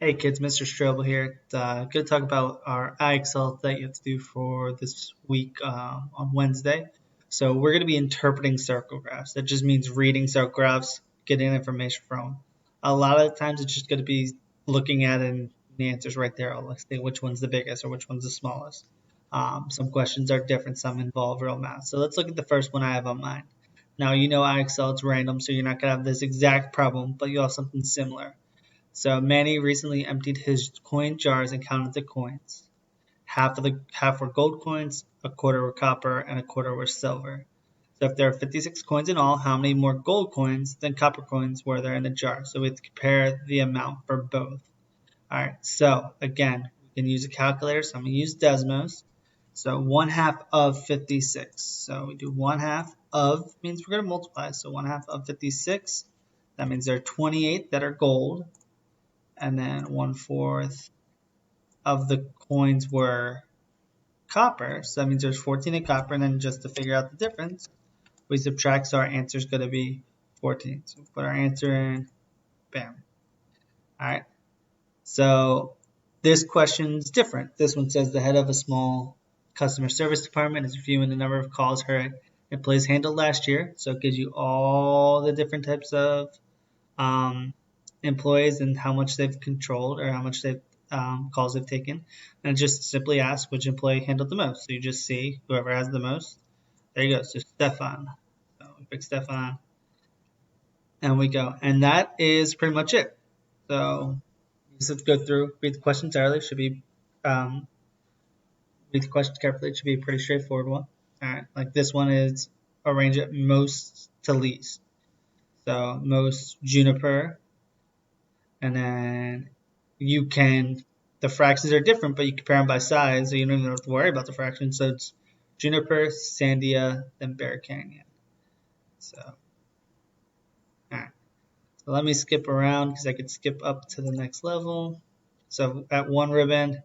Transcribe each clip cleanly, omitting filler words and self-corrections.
Hey kids, Mr. Strobel here. Going to talk about our IXL that you have to do for this week on Wednesday. So we're going to be interpreting circle graphs. That just means reading circle graphs, getting information from 'em. A lot of the times it's just going to be looking at it and the answer's right there. Let's see which one's the biggest or which one's the smallest. Some questions are different, some involve real math. So let's look at the first one I have on mine. Now you know IXL, it's random, so you're not going to have this exact problem, but you'll have something similar. So Manny recently emptied his coin jars and counted the coins. Half were gold coins, a quarter were copper, and a quarter were silver. So if there are 56 coins in all, how many more gold coins than copper coins were there in the jar? So we have to compare the amount for both. All right, so again, we can use a calculator. So I'm going to use Desmos. So 1/2 of 56. So we do 1/2 of means we're going to multiply. So 1/2 of 56. That means there are 28 that are gold, and then 1/4 of the coins were copper. So that means there's 14 in copper, and then just to figure out the difference, we subtract, so our answer is going to be 14. So we put our answer in, bam. All right. So this question's different. This one says the head of a small customer service department is reviewing the number of calls her employees handled last year. So it gives you all the different types of employees and how much they've controlled or how much they've calls they've taken, and just simply ask which employee handled the most. So you just see whoever has the most. There you go. So Stefan. So we pick Stefan, and we go, and that is pretty much it. So you just have to go through, read the questions early. Should be read the questions carefully. It should be a pretty straightforward one. All right, like this one is arrange it most to least. So most juniper, and then you can, the fractions are different, but you compare them by size, so you don't even have to worry about the fractions. So it's Juniper, Sandia, then Bear Canyon. So, alright. So let me skip around because I could skip up to the next level. So at one ribbon,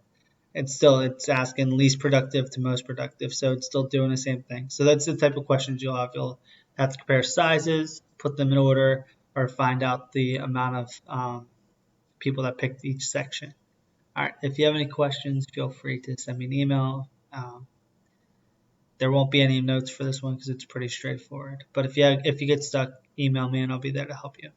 it's asking least productive to most productive, so it's still doing the same thing. So that's the type of questions you'll have. You'll have to compare sizes, put them in order, or find out the amount of people that picked each section. All right, if you have any questions, feel free to send me an email. There won't be any notes for this one because it's pretty straightforward. But if you get stuck, email me and I'll be there to help you.